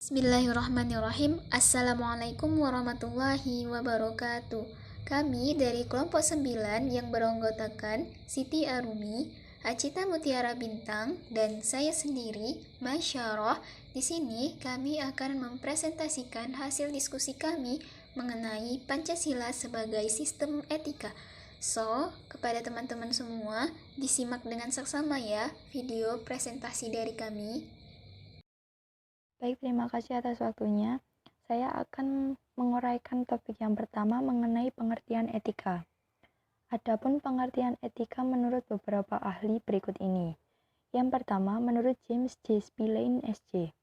Bismillahirrahmanirrahim. Assalamualaikum warahmatullahi wabarakatuh. Kami dari kelompok 9 yang beranggotakan Siti Arumi, Acita Mutiara Bintang, dan saya sendiri, Masyarah. Di sini kami akan mempresentasikan hasil diskusi kami mengenai Pancasila sebagai sistem etika. So, kepada teman-teman semua, disimak dengan saksama ya video presentasi dari kami. Baik, terima kasih atas waktunya. Saya akan menguraikan topik yang pertama mengenai pengertian etika. Adapun pengertian etika menurut beberapa ahli berikut ini. Yang pertama, menurut James J. Spillane, SJ.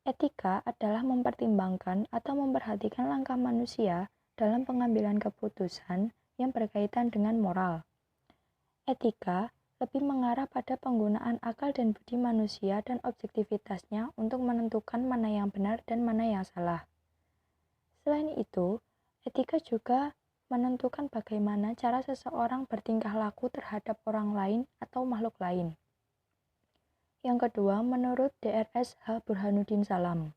Etika adalah mempertimbangkan atau memperhatikan langkah manusia dalam pengambilan keputusan yang berkaitan dengan moral. Etika lebih mengarah pada penggunaan akal dan budi manusia dan objektivitasnya untuk menentukan mana yang benar dan mana yang salah. Selain itu, etika juga menentukan bagaimana cara seseorang bertingkah laku terhadap orang lain atau makhluk lain. Yang kedua, menurut Drs. H. Burhanuddin Salam,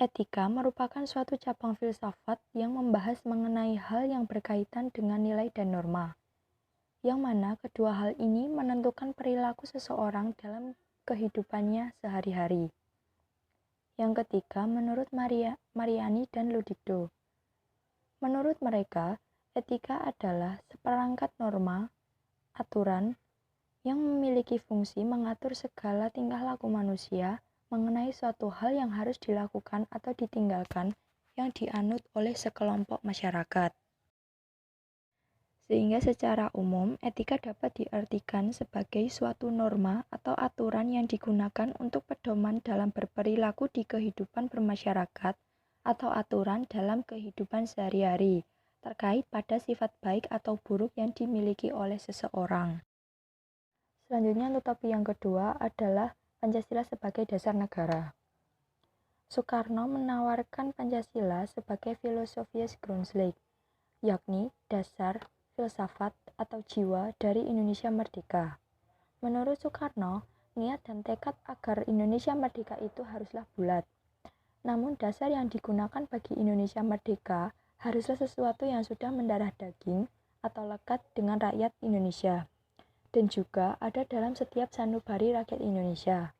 etika merupakan suatu cabang filsafat yang membahas mengenai hal yang berkaitan dengan nilai dan norma, yang mana kedua hal ini menentukan perilaku seseorang dalam kehidupannya sehari-hari. Yang ketiga, menurut Mariani dan Ludikdo. Menurut mereka, etika adalah seperangkat norma, aturan, yang memiliki fungsi mengatur segala tingkah laku manusia mengenai suatu hal yang harus dilakukan atau ditinggalkan yang dianut oleh sekelompok masyarakat. Sehingga secara umum, etika dapat diartikan sebagai suatu norma atau aturan yang digunakan untuk pedoman dalam berperilaku di kehidupan bermasyarakat atau aturan dalam kehidupan sehari-hari terkait pada sifat baik atau buruk yang dimiliki oleh seseorang. Selanjutnya, untuk topik yang kedua adalah Pancasila sebagai dasar negara. Soekarno menawarkan Pancasila sebagai filosofies Grundslag, yakni dasar filsafat atau jiwa dari Indonesia merdeka. Menurut Soekarno, niat dan tekad agar Indonesia merdeka itu haruslah bulat. Namun dasar yang digunakan bagi Indonesia merdeka haruslah sesuatu yang sudah mendarah daging atau lekat dengan rakyat Indonesia, dan juga ada dalam setiap sanubari rakyat Indonesia.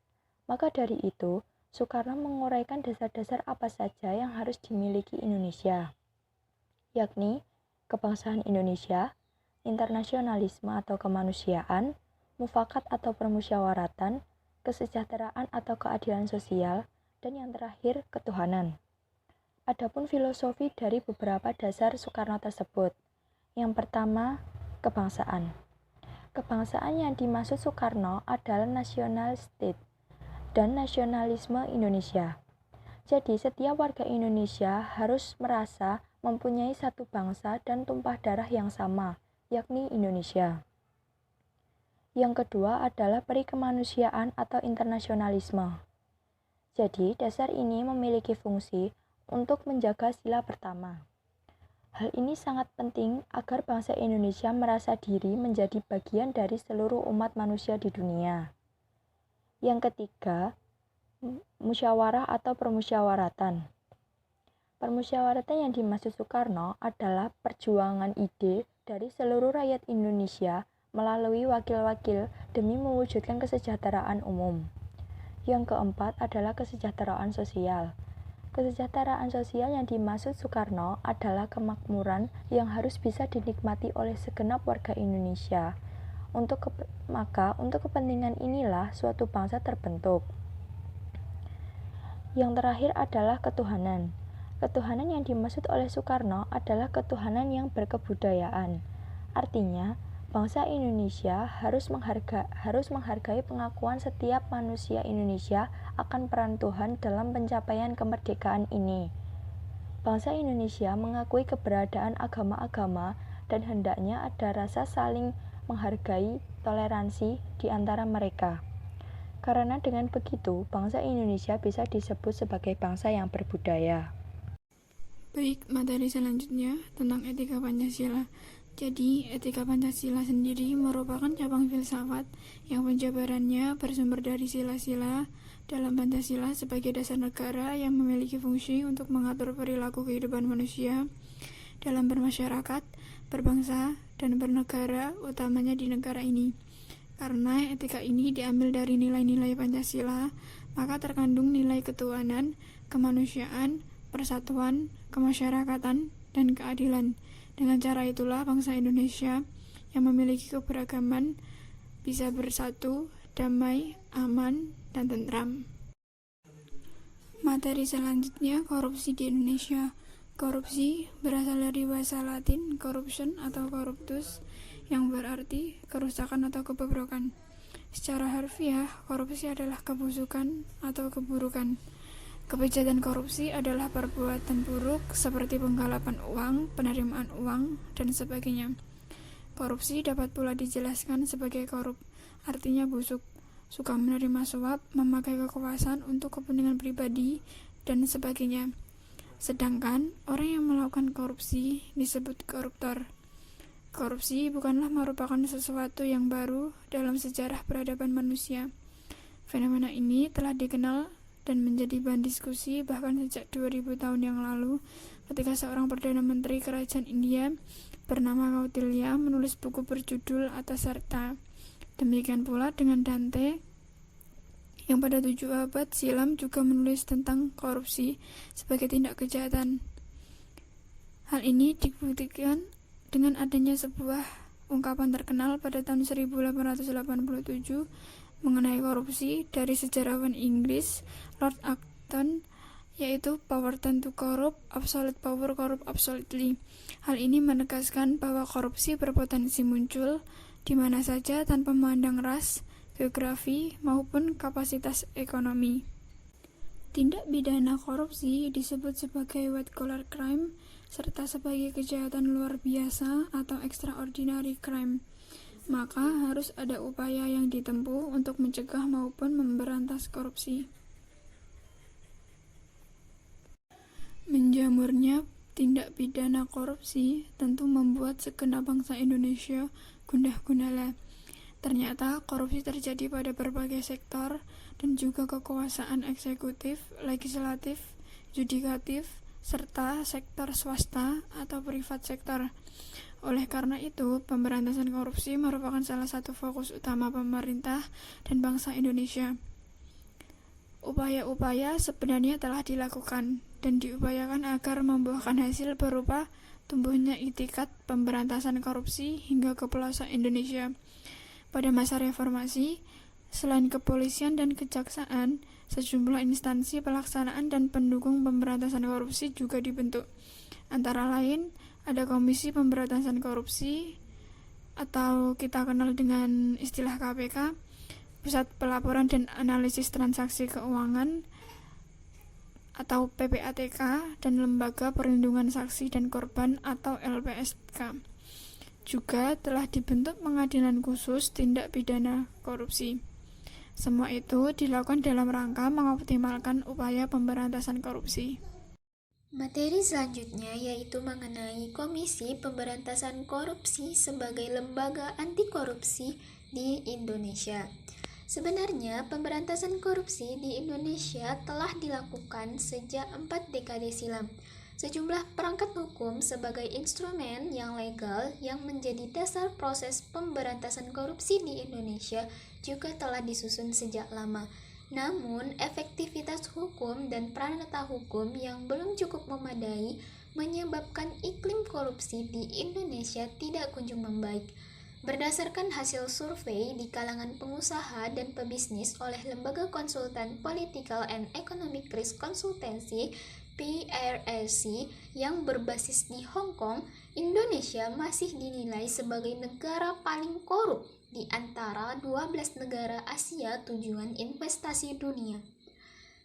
Maka dari itu, Soekarno menguraikan dasar-dasar apa saja yang harus dimiliki Indonesia, yakni kebangsaan Indonesia, internasionalisme atau kemanusiaan, mufakat atau permusyawaratan, kesejahteraan atau keadilan sosial, dan yang terakhir ketuhanan. Adapun filosofi dari beberapa dasar Soekarno tersebut. Yang pertama, kebangsaan. Kebangsaan yang dimaksud Soekarno adalah national state dan nasionalisme Indonesia. Jadi, setiap warga Indonesia harus merasa mempunyai satu bangsa dan tumpah darah yang sama, yakni Indonesia. Yang kedua adalah perikemanusiaan atau internasionalisme. Jadi, dasar ini memiliki fungsi untuk menjaga sila pertama. Hal ini sangat penting agar bangsa Indonesia merasa diri menjadi bagian dari seluruh umat manusia di dunia. Yang ketiga, musyawarah atau permusyawaratan. Permusyawaratan yang dimaksud Soekarno adalah perjuangan ide dari seluruh rakyat Indonesia melalui wakil-wakil demi mewujudkan kesejahteraan umum. Yang keempat adalah kesejahteraan sosial. Kesejahteraan sosial yang dimaksud Soekarno adalah kemakmuran yang harus bisa dinikmati oleh segenap warga Indonesia. Maka untuk kepentingan inilah suatu bangsa terbentuk. Yang terakhir adalah ketuhanan. Ketuhanan yang dimaksud oleh Soekarno adalah ketuhanan yang berkebudayaan. Artinya, bangsa Indonesia harus menghargai pengakuan setiap manusia Indonesia akan peran Tuhan dalam pencapaian kemerdekaan ini. Bangsa Indonesia mengakui keberadaan agama-agama dan hendaknya ada rasa saling menghargai, toleransi di antara mereka. Karena dengan begitu, bangsa Indonesia bisa disebut sebagai bangsa yang berbudaya. Baik, materi selanjutnya tentang etika Pancasila. Jadi, etika Pancasila sendiri merupakan cabang filsafat yang penjabarannya bersumber dari sila-sila dalam Pancasila sebagai dasar negara yang memiliki fungsi untuk mengatur perilaku kehidupan manusia dalam bermasyarakat, berbangsa, dan bernegara, utamanya di negara ini. Karena etika ini diambil dari nilai-nilai Pancasila, maka terkandung nilai ketuhanan, kemanusiaan, persatuan, kemasyarakatan, dan keadilan. Dengan cara itulah bangsa Indonesia yang memiliki keberagaman bisa bersatu, damai, aman, dan tentram. Materi selanjutnya, korupsi di Indonesia. Korupsi berasal dari bahasa Latin corruption atau corruptus, yang berarti kerusakan atau kebobrokan. Secara harfiah, korupsi adalah kebusukan atau keburukan. Kejahatan korupsi adalah perbuatan buruk seperti penggalapan uang, penerimaan uang, dan sebagainya. Korupsi dapat pula dijelaskan sebagai korup, artinya busuk, suka menerima suap, memakai kekuasaan untuk kepentingan pribadi, dan sebagainya. Sedangkan orang yang melakukan korupsi disebut koruptor. Korupsi bukanlah merupakan sesuatu yang baru dalam sejarah peradaban manusia. Fenomena ini telah dikenal dan menjadi bahan diskusi bahkan sejak 2000 tahun yang lalu ketika seorang Perdana Menteri Kerajaan India bernama Kautilya menulis buku berjudul Atasarta. Demikian pula dengan Dante yang pada 7 abad silam juga menulis tentang korupsi sebagai tindak kejahatan. Hal ini dibuktikan dengan adanya sebuah ungkapan terkenal pada tahun 1887 mengenai korupsi dari sejarawan Inggris Lord Acton, yaitu power tend to corrupt, absolute power corrupt absolutely. Hal ini menegaskan bahwa korupsi berpotensi muncul di mana saja tanpa memandang ras, geografi, maupun kapasitas ekonomi. Tindak pidana korupsi disebut sebagai white collar crime serta sebagai kejahatan luar biasa atau extraordinary crime. Maka harus ada upaya yang ditempuh untuk mencegah maupun memberantas korupsi. Menjamurnya tindak pidana korupsi tentu membuat segenap bangsa Indonesia gundah gulana. Ternyata korupsi terjadi pada berbagai sektor dan juga kekuasaan eksekutif, legislatif, yudikatif, serta sektor swasta atau privat sektor. Oleh karena itu, pemberantasan korupsi merupakan salah satu fokus utama pemerintah dan bangsa Indonesia. Upaya-upaya sebenarnya telah dilakukan dan diupayakan agar membuahkan hasil berupa tumbuhnya itikat pemberantasan korupsi hingga ke pelosok Indonesia. Pada masa reformasi, selain kepolisian dan kejaksaan, sejumlah instansi pelaksanaan dan pendukung pemberantasan korupsi juga dibentuk. Antara lain, ada Komisi Pemberantasan Korupsi atau kita kenal dengan istilah KPK, Pusat Pelaporan dan Analisis Transaksi Keuangan atau PPATK, dan Lembaga Perlindungan Saksi dan Korban atau LPSK. Juga telah dibentuk pengadilan khusus tindak pidana korupsi. Semua itu dilakukan dalam rangka mengoptimalkan upaya pemberantasan korupsi. Materi selanjutnya yaitu mengenai Komisi Pemberantasan Korupsi sebagai lembaga anti korupsi di Indonesia. Sebenarnya, pemberantasan korupsi di Indonesia telah dilakukan sejak 4 dekade silam. Sejumlah perangkat hukum sebagai instrumen yang legal yang menjadi dasar proses pemberantasan korupsi di Indonesia juga telah disusun sejak lama. Namun, efektivitas hukum dan peranata hukum yang belum cukup memadai menyebabkan iklim korupsi di Indonesia tidak kunjung membaik. Berdasarkan hasil survei di kalangan pengusaha dan pebisnis oleh Lembaga Konsultan Political and Economic Risk Consultancy PRSC yang berbasis di Hong Kong, Indonesia masih dinilai sebagai negara paling korup di antara 12 negara Asia tujuan investasi dunia.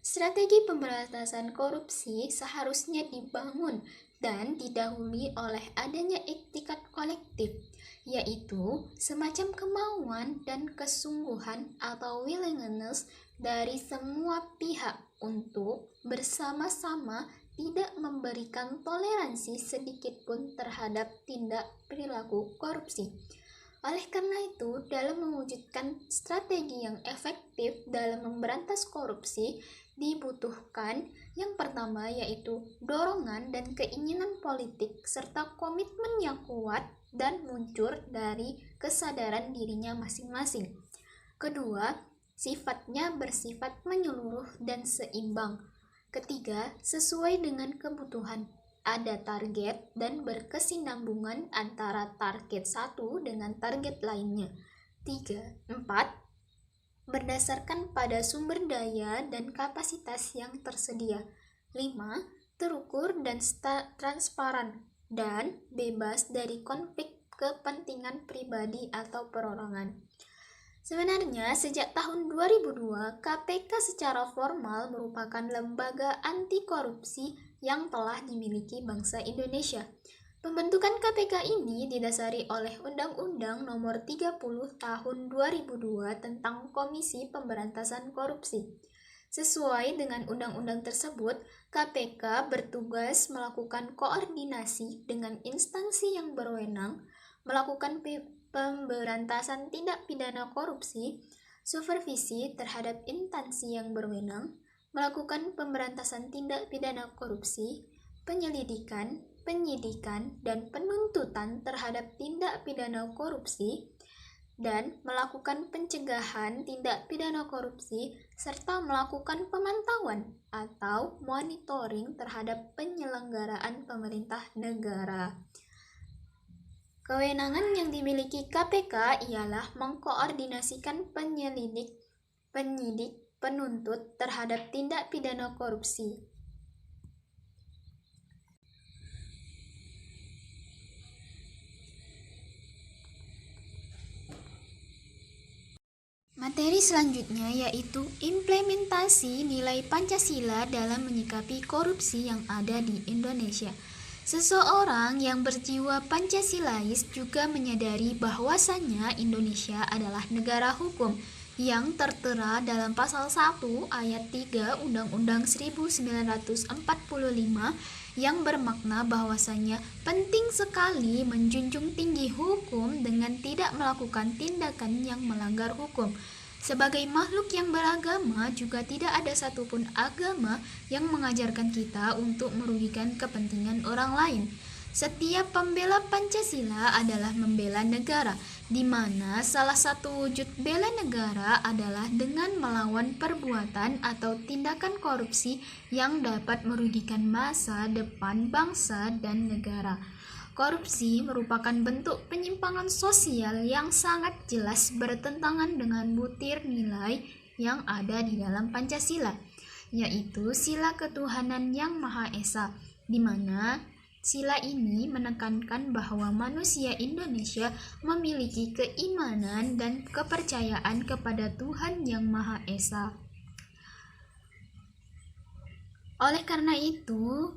Strategi pemberantasan korupsi seharusnya dibangun dan didahului oleh adanya iktikat kolektif, yaitu semacam kemauan dan kesungguhan atau willingness dari semua pihak untuk bersama-sama tidak memberikan toleransi sedikit pun terhadap tindak perilaku korupsi. Oleh karena itu, dalam mewujudkan strategi yang efektif dalam memberantas korupsi, dibutuhkan yang pertama yaitu dorongan dan keinginan politik serta komitmen yang kuat dan muncul dari kesadaran dirinya masing-masing. Kedua, sifatnya bersifat menyeluruh dan seimbang. Ketiga, sesuai dengan kebutuhan. Ada target dan berkesinambungan antara target satu dengan target lainnya. 4. Berdasarkan pada sumber daya dan kapasitas yang tersedia. 5. Terukur dan transparan dan bebas dari konflik kepentingan pribadi atau perorangan. Sebenarnya, sejak tahun 2002, KPK secara formal merupakan lembaga anti korupsi yang telah dimiliki bangsa Indonesia. Pembentukan KPK ini didasari oleh Undang-Undang Nomor 30 Tahun 2002 tentang Komisi Pemberantasan Korupsi. Sesuai dengan undang-undang tersebut, KPK bertugas melakukan koordinasi dengan instansi yang berwenang, melakukan pemberantasan tindak pidana korupsi, supervisi terhadap instansi yang berwenang, melakukan pemberantasan tindak pidana korupsi, penyelidikan, penyidikan, dan penuntutan terhadap tindak pidana korupsi, dan melakukan pencegahan tindak pidana korupsi, serta melakukan pemantauan atau monitoring terhadap penyelenggaraan pemerintah negara. Kewenangan yang dimiliki KPK ialah mengkoordinasikan penyidik, penuntut terhadap tindak pidana korupsi. Materi selanjutnya yaitu implementasi nilai Pancasila dalam menyikapi korupsi yang ada di Indonesia. Seseorang yang berjiwa Pancasilais juga menyadari bahwasannya Indonesia adalah negara hukum yang tertera dalam pasal 1 ayat 3 Undang-Undang 1945 yang bermakna bahwasannya penting sekali menjunjung tinggi hukum dengan tidak melakukan tindakan yang melanggar hukum. Sebagai makhluk yang beragama, juga tidak ada satupun agama yang mengajarkan kita untuk merugikan kepentingan orang lain. Setiap pembela Pancasila adalah membela negara, di mana salah satu wujud bela negara adalah dengan melawan perbuatan atau tindakan korupsi yang dapat merugikan masa depan bangsa dan negara. Korupsi merupakan bentuk penyimpangan sosial yang sangat jelas bertentangan dengan butir nilai yang ada di dalam Pancasila, yaitu sila ketuhanan yang Maha Esa, di mana sila ini menekankan bahwa manusia Indonesia memiliki keimanan dan kepercayaan kepada Tuhan yang Maha Esa. Oleh karena itu,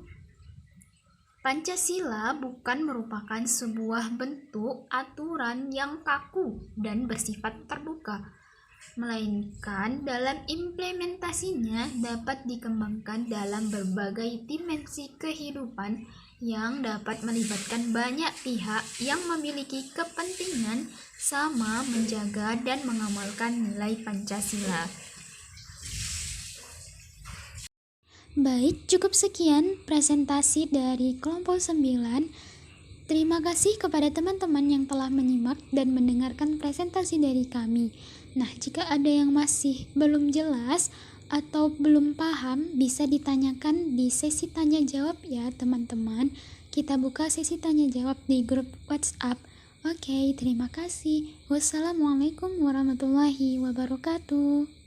Pancasila bukan merupakan sebuah bentuk aturan yang kaku dan bersifat terbuka, melainkan dalam implementasinya dapat dikembangkan dalam berbagai dimensi kehidupan yang dapat melibatkan banyak pihak yang memiliki kepentingan sama menjaga dan mengamalkan nilai Pancasila. Baik, cukup sekian presentasi dari kelompok 9. Terima kasih kepada teman-teman yang telah menyimak dan mendengarkan presentasi dari kami. Nah, jika ada yang masih belum jelas atau belum paham, bisa ditanyakan di sesi tanya jawab ya teman-teman. Kita buka sesi tanya jawab di grup WhatsApp. Oke, terima kasih. Wassalamualaikum warahmatullahi wabarakatuh.